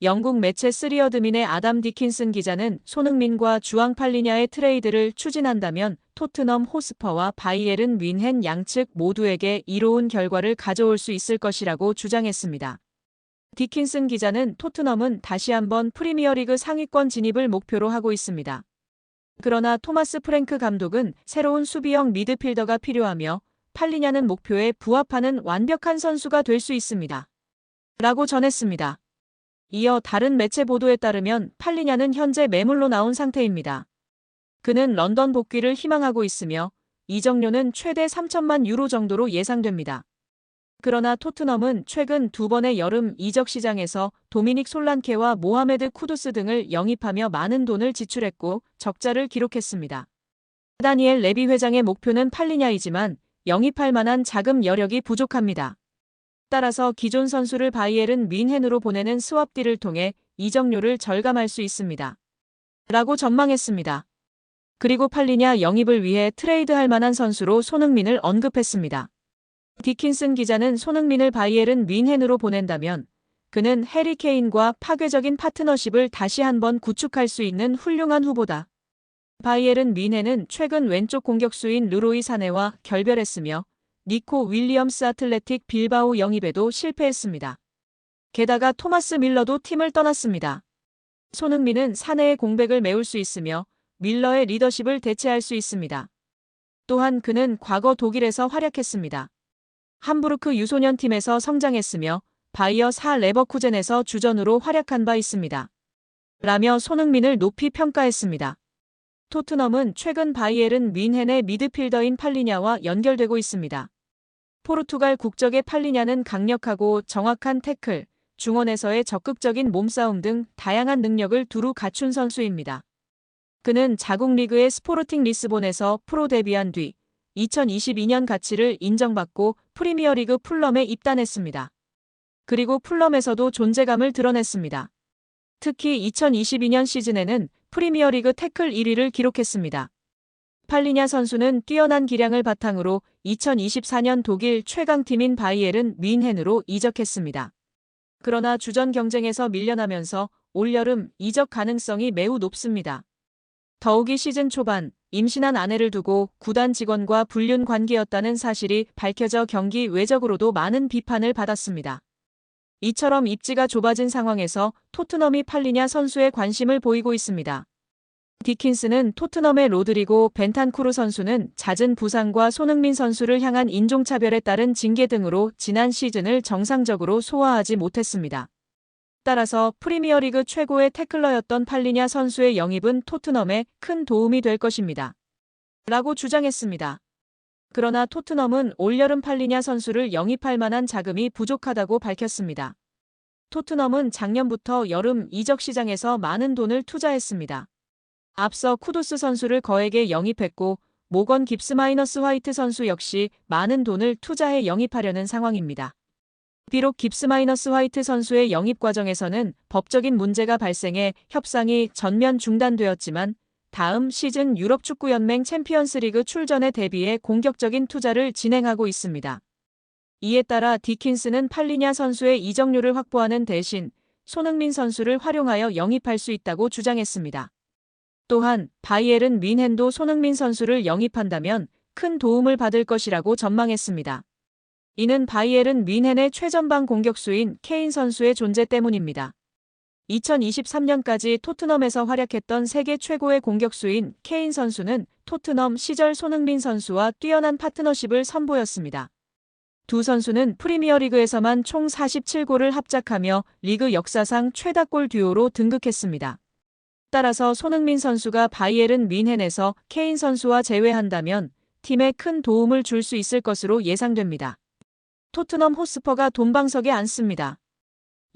영국 매체 쓰리어드민의 아담 디킨슨 기자는 손흥민과 주앙 팔리냐의 트레이드를 추진한다면 토트넘 호스퍼와 바이에른 뮌헨 양측 모두에게 이로운 결과를 가져올 수 있을 것이라고 주장했습니다. 디킨슨 기자는 토트넘은 다시 한번 프리미어리그 상위권 진입을 목표로 하고 있습니다. 그러나 토마스 프랭크 감독은 새로운 수비형 미드필더가 필요하며 팔리냐는 목표에 부합하는 완벽한 선수가 될 수 있습니다. 라고 전했습니다. 이어 다른 매체 보도에 따르면 팔리냐는 현재 매물로 나온 상태입니다. 그는 런던 복귀를 희망하고 있으며 이적료는 최대 3천만 유로 정도로 예상됩니다. 그러나 토트넘은 최근 두 번의 여름 이적 시장에서 도미닉 솔란케와 모하메드 쿠두스 등을 영입하며 많은 돈을 지출했고 적자를 기록했습니다. 다니엘 레비 회장의 목표는 팔리냐이지만 영입할 만한 자금 여력이 부족합니다. 따라서 기존 선수를 바이에른 뮌헨으로 보내는 스왑딜을 통해 이적료를 절감할 수 있습니다. 라고 전망했습니다. 그리고 팔리냐 영입을 위해 트레이드할 만한 선수로 손흥민을 언급했습니다. 디킨슨 기자는 손흥민을 바이에른 뮌헨으로 보낸다면 그는 해리 케인과 파괴적인 파트너십을 다시 한번 구축할 수 있는 훌륭한 후보다. 바이에른 뮌헨은 최근 왼쪽 공격수인 르로이 사네와 결별했으며 니코 윌리엄스 아틀레틱 빌바오 영입에도 실패했습니다. 게다가 토마스 밀러도 팀을 떠났습니다. 손흥민은 사내의 공백을 메울 수 있으며 밀러의 리더십을 대체할 수 있습니다. 또한 그는 과거 독일에서 활약했습니다. 함부르크 유소년 팀에서 성장했으며 바이어 사 레버쿠젠에서 주전으로 활약한 바 있습니다. 라며 손흥민을 높이 평가했습니다. 토트넘은 최근 바이에른 뮌헨의 미드필더인 팔리냐와 연결되고 있습니다. 포르투갈 국적의 팔리냐는 강력하고 정확한 태클, 중원에서의 적극적인 몸싸움 등 다양한 능력을 두루 갖춘 선수입니다. 그는 자국 리그의 스포르팅 리스본에서 프로 데뷔한 뒤 2022년 가치를 인정받고 프리미어리그 풀럼에 입단했습니다. 그리고 풀럼에서도 존재감을 드러냈습니다. 특히 2022년 시즌에는 프리미어리그 태클 1위를 기록했습니다. 팔리냐 선수는 뛰어난 기량을 바탕으로 2024년 독일 최강팀인 바이에른 뮌헨으로 이적했습니다. 그러나 주전 경쟁에서 밀려나면서 올여름 이적 가능성이 매우 높습니다. 더욱이 시즌 초반 임신한 아내를 두고 구단 직원과 불륜 관계였다는 사실이 밝혀져 경기 외적으로도 많은 비판을 받았습니다. 이처럼 입지가 좁아진 상황에서 토트넘이 팔리냐 선수에 관심을 보이고 있습니다. 디킨스는 토트넘의 로드리고 벤탄쿠르 선수는 잦은 부상과 손흥민 선수를 향한 인종차별에 따른 징계 등으로 지난 시즌을 정상적으로 소화하지 못했습니다. 따라서 프리미어리그 최고의 태클러였던 팔리냐 선수의 영입은 토트넘에 큰 도움이 될 것입니다. 라고 주장했습니다. 그러나 토트넘은 올여름 팔리냐 선수를 영입할 만한 자금이 부족하다고 밝혔습니다. 토트넘은 작년부터 여름 이적 시장에서 많은 돈을 투자했습니다. 앞서 쿠두스 선수를 거액에 영입했고 모건 깁스 마이너스 화이트 선수 역시 많은 돈을 투자해 영입하려는 상황입니다. 비록 깁스 마이너스 화이트 선수의 영입 과정에서는 법적인 문제가 발생해 협상이 전면 중단되었지만 다음 시즌 유럽축구연맹 챔피언스리그 출전에 대비해 공격적인 투자를 진행하고 있습니다. 이에 따라 디킨스는 팔리냐 선수의 이적료를 확보하는 대신 손흥민 선수를 활용하여 영입할 수 있다고 주장했습니다. 또한 바이에른 뮌헨도 손흥민 선수를 영입한다면 큰 도움을 받을 것이라고 전망했습니다. 이는 바이에른 뮌헨의 최전방 공격수인 케인 선수의 존재 때문입니다. 2023년까지 토트넘에서 활약했던 세계 최고의 공격수인 케인 선수는 토트넘 시절 손흥민 선수와 뛰어난 파트너십을 선보였습니다. 두 선수는 프리미어리그에서만 총 47골을 합작하며 리그 역사상 최다골 듀오로 등극했습니다. 따라서 손흥민 선수가 바이에른 뮌헨에서 케인 선수와 제외한다면 팀에 큰 도움을 줄 수 있을 것으로 예상됩니다. 토트넘 호스퍼가 돈방석에 앉습니다.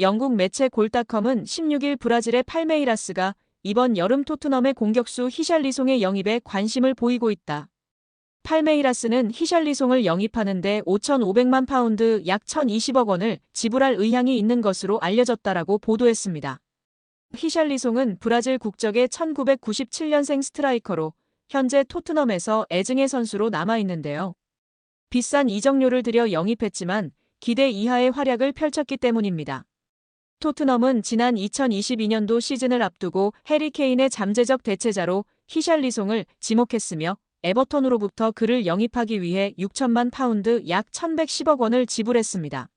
영국 매체 골닷컴은 16일 브라질의 팔메이라스가 이번 여름 토트넘의 공격수 히샬리송의 영입에 관심을 보이고 있다. 팔메이라스는 히샬리송을 영입하는 데 5,500만 파운드 약 1,020억 원을 지불할 의향이 있는 것으로 알려졌다라고 보도했습니다. 히샬리송은 브라질 국적의 1997년생 스트라이커로 현재 토트넘에서 애증의 선수로 남아있는데요. 비싼 이적료를 들여 영입했지만 기대 이하의 활약을 펼쳤기 때문입니다. 토트넘은 지난 2022년도 시즌을 앞두고 해리 케인의 잠재적 대체자로 히샬리송을 지목했으며 에버턴으로부터 그를 영입하기 위해 6천만 파운드 약 1,110억 원을 지불했습니다.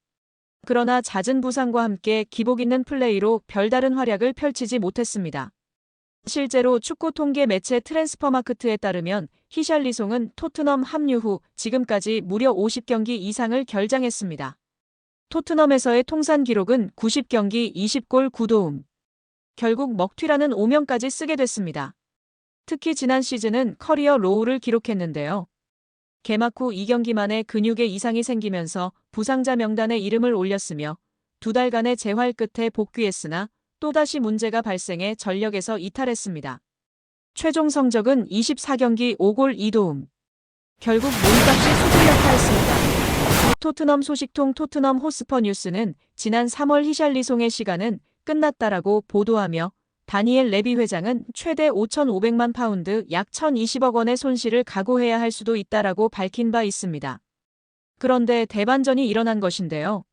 그러나 잦은 부상과 함께 기복 있는 플레이로 별다른 활약을 펼치지 못했습니다. 실제로 축구 통계 매체 트랜스퍼마크트에 따르면 히샬리송은 토트넘 합류 후 지금까지 무려 50경기 이상을 결장했습니다. 토트넘에서의 통산 기록은 90경기 20골 9도움. 결국 먹튀라는 오명까지 쓰게 됐습니다. 특히 지난 시즌은 커리어 로우를 기록했는데요. 개막 후 2경기 만에 근육에 이상이 생기면서 부상자 명단에 이름을 올렸으며 2달간의 재활 끝에 복귀했으나 또다시 문제가 발생해 전력에서 이탈했습니다. 최종 성적은 24경기 5골 2도움. 결국 몸값이 수두역하였습니다. 토트넘 소식통 토트넘 호스퍼 뉴스는 지난 3월 히샬리송의 시간은 끝났다라고 보도하며 다니엘 레비 회장은 최대 5,500만 파운드 약 1,020억 원의 손실을 각오해야 할 수도 있다라고 밝힌 바 있습니다. 그런데 대반전이 일어난 것인데요.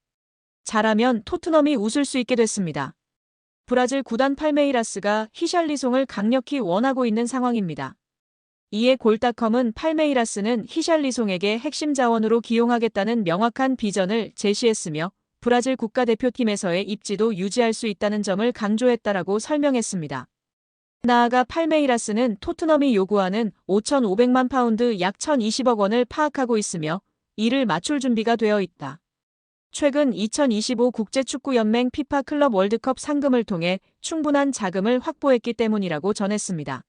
잘하면 토트넘이 웃을 수 있게 됐습니다. 브라질 구단 팔메이라스가 히샬리송을 강력히 원하고 있는 상황입니다. 이에 골닷컴은 팔메이라스는 히샬리송에게 핵심 자원으로 기용하겠다는 명확한 비전을 제시했으며 브라질 국가대표팀에서의 입지도 유지할 수 있다는 점을 강조했다라고 설명했습니다. 나아가 팔메이라스는 토트넘이 요구하는 5,500만 파운드 약 1,020억 원을 파악하고 있으며 이를 맞출 준비가 되어 있다. 최근 2025 국제축구연맹 피파 클럽 월드컵 상금을 통해 충분한 자금을 확보했기 때문이라고 전했습니다.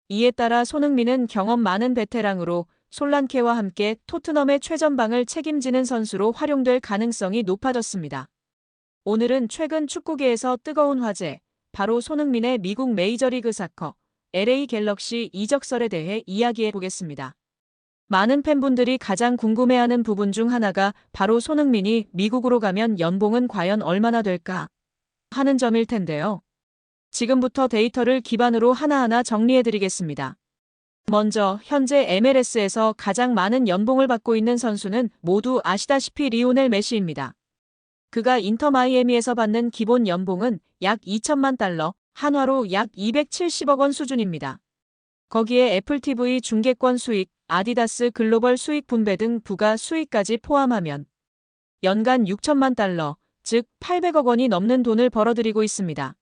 이에 따라 손흥민은 경험 많은 베테랑으로 솔란케와 함께 토트넘의 최전방을 책임지는 선수로 활용될 가능성이 높아졌습니다. 오늘은 최근 축구계에서 뜨거운 화제, 바로 손흥민의 미국 메이저리그 사커, LA 갤럭시 이적설에 대해 이야기해보겠습니다. 많은 팬분들이 가장 궁금해하는 부분 중 하나가 바로 손흥민이 미국으로 가면 연봉은 과연 얼마나 될까 하는 점일 텐데요. 지금부터 데이터를 기반으로 하나하나 정리해드리겠습니다. 먼저 현재 MLS에서 가장 많은 연봉을 받고 있는 선수는 모두 아시다시피 리오넬 메시입니다. 그가 인터 마이애미에서 받는 기본 연봉은 약 2천만 달러, 한화로 약 270억 원 수준입니다. 거기에 애플TV 중계권 수익, 아디다스 글로벌 수익 분배 등 부가 수익까지 포함하면 연간 6천만 달러, 즉 800억 원이 넘는 돈을 벌어들이고 있습니다.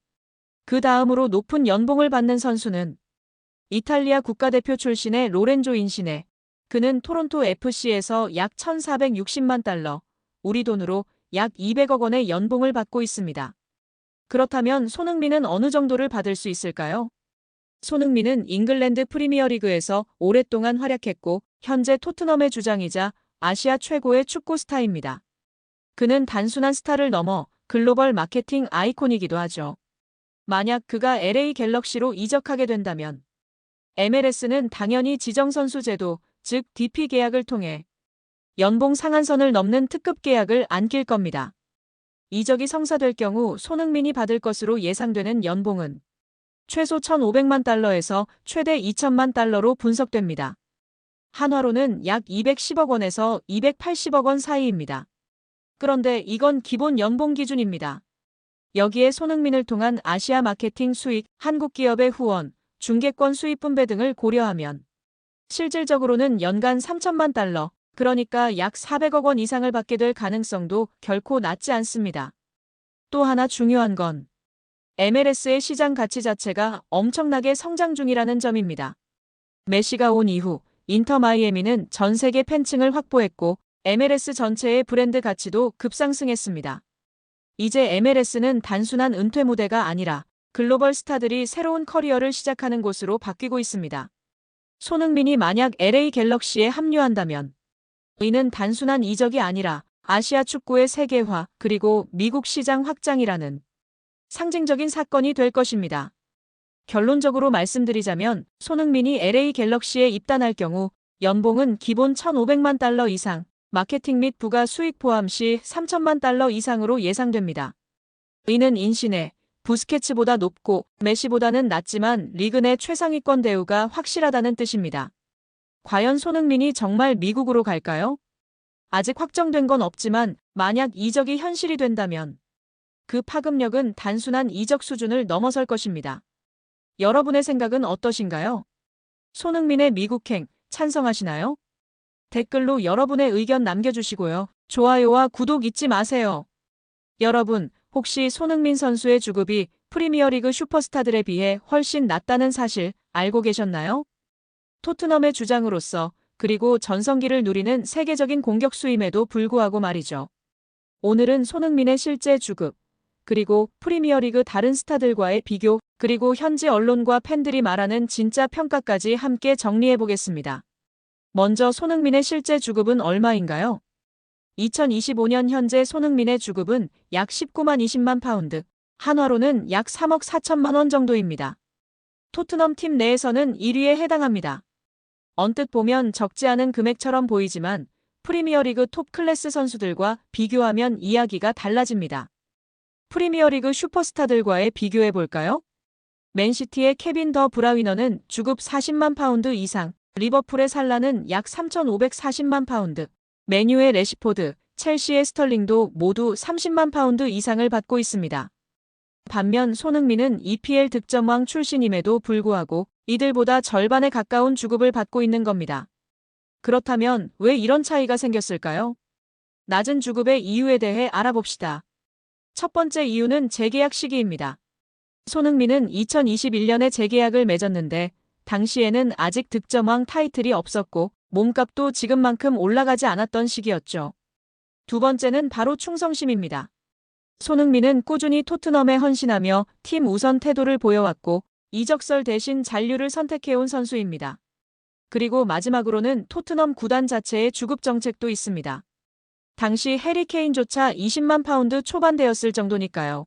그 다음으로 높은 연봉을 받는 선수는 이탈리아 국가대표 출신의 로렌조 인시네. 그는 토론토 FC에서 약 1,460만 달러, 우리 돈으로 약 200억 원의 연봉을 받고 있습니다. 그렇다면 손흥민은 어느 정도를 받을 수 있을까요? 손흥민은 잉글랜드 프리미어리그에서 오랫동안 활약했고 현재 토트넘의 주장이자 아시아 최고의 축구 스타입니다. 그는 단순한 스타를 넘어 글로벌 마케팅 아이콘이기도 하죠. 만약 그가 LA 갤럭시로 이적하게 된다면 MLS는 당연히 지정선수 제도, 즉 DP 계약을 통해 연봉 상한선을 넘는 특급 계약을 안길 겁니다. 이적이 성사될 경우 손흥민이 받을 것으로 예상되는 연봉은 최소 1,500만 달러에서 최대 2천만 달러로 분석됩니다. 한화로는 약 210억 원에서 280억 원 사이입니다. 그런데 이건 기본 연봉 기준입니다. 여기에 손흥민을 통한 아시아 마케팅 수익, 한국 기업의 후원, 중계권 수입 분배 등을 고려하면 실질적으로는 연간 3천만 달러, 그러니까 약 400억 원 이상을 받게 될 가능성도 결코 낮지 않습니다. 또 하나 중요한 건 MLS의 시장 가치 자체가 엄청나게 성장 중이라는 점입니다. 메시가 온 이후 인터 마이애미는 전 세계 팬층을 확보했고 MLS 전체의 브랜드 가치도 급상승했습니다. 이제 MLS는 단순한 은퇴 무대가 아니라 글로벌 스타들이 새로운 커리어를 시작하는 곳으로 바뀌고 있습니다. 손흥민이 만약 LA 갤럭시에 합류한다면 이는 단순한 이적이 아니라 아시아 축구의 세계화 그리고 미국 시장 확장이라는 상징적인 사건이 될 것입니다. 결론적으로 말씀드리자면 손흥민이 LA 갤럭시에 입단할 경우 연봉은 기본 1,500만 달러 이상, 마케팅 및 부가 수익 포함 시 3천만 달러 이상으로 예상됩니다. 이는 인시네, 부스케츠보다 높고 메시보다는 낮지만 리그 내 최상위권 대우가 확실하다는 뜻입니다. 과연 손흥민이 정말 미국으로 갈까요? 아직 확정된 건 없지만 만약 이적이 현실이 된다면 그 파급력은 단순한 이적 수준을 넘어설 것입니다. 여러분의 생각은 어떠신가요? 손흥민의 미국행 찬성하시나요? 댓글로 여러분의 의견 남겨주시고요. 좋아요와 구독 잊지 마세요. 여러분, 혹시 손흥민 선수의 주급이 프리미어리그 슈퍼스타들에 비해 훨씬 낮다는 사실 알고 계셨나요? 토트넘의 주장으로서 그리고 전성기를 누리는 세계적인 공격수임에도 불구하고 말이죠. 오늘은 손흥민의 실제 주급, 그리고 프리미어리그 다른 스타들과의 비교, 그리고 현지 언론과 팬들이 말하는 진짜 평가까지 함께 정리해보겠습니다. 먼저 손흥민의 실제 주급은 얼마인가요? 2025년 현재 손흥민의 주급은 약 19만 20만 파운드, 한화로는 약 3억 4천만 원 정도입니다. 토트넘 팀 내에서는 1위에 해당합니다. 언뜻 보면 적지 않은 금액처럼 보이지만 프리미어리그 톱 클래스 선수들과 비교하면 이야기가 달라집니다. 프리미어리그 슈퍼스타들과의 비교해볼까요? 맨시티의 케빈 더 브라위너는 주급 40만 파운드 이상, 리버풀의 살라는 약 3,540만 파운드, 맨유의 래시포드, 첼시의 스털링도 모두 30만 파운드 이상을 받고 있습니다. 반면 손흥민은 EPL 득점왕 출신임에도 불구하고 이들보다 절반에 가까운 주급을 받고 있는 겁니다. 그렇다면 왜 이런 차이가 생겼을까요? 낮은 주급의 이유에 대해 알아봅시다. 첫 번째 이유는 재계약 시기입니다. 손흥민은 2021년에 재계약을 맺었는데 당시에는 아직 득점왕 타이틀이 없었고 몸값도 지금만큼 올라가지 않았던 시기였죠. 두 번째는 바로 충성심입니다. 손흥민은 꾸준히 토트넘에 헌신하며 팀 우선 태도를 보여왔고 이적설 대신 잔류를 선택해온 선수입니다. 그리고 마지막으로는 토트넘 구단 자체의 주급 정책도 있습니다. 당시 해리 케인조차 20만 파운드 초반대였을 정도니까요.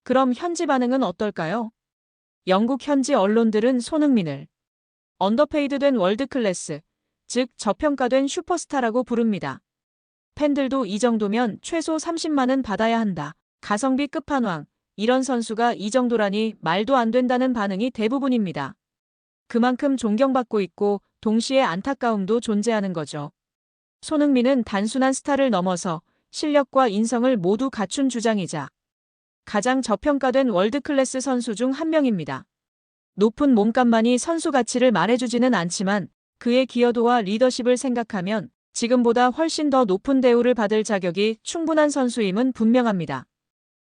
그럼 현지 반응은 어떨까요? 영국 현지 언론들은 손흥민을 언더페이드된 월드클래스, 즉 저평가된 슈퍼스타라고 부릅니다. 팬들도 이 정도면 최소 30만은 받아야 한다. 가성비 끝판왕, 이런 선수가 이 정도라니 말도 안 된다는 반응이 대부분입니다. 그만큼 존경받고 있고 동시에 안타까움도 존재하는 거죠. 손흥민은 단순한 스타를 넘어서 실력과 인성을 모두 갖춘 주장이자 가장 저평가된 월드클래스 선수 중 한 명입니다. 높은 몸값만이 선수 가치를 말해주지는 않지만 그의 기여도와 리더십을 생각하면 지금보다 훨씬 더 높은 대우를 받을 자격이 충분한 선수임은 분명합니다.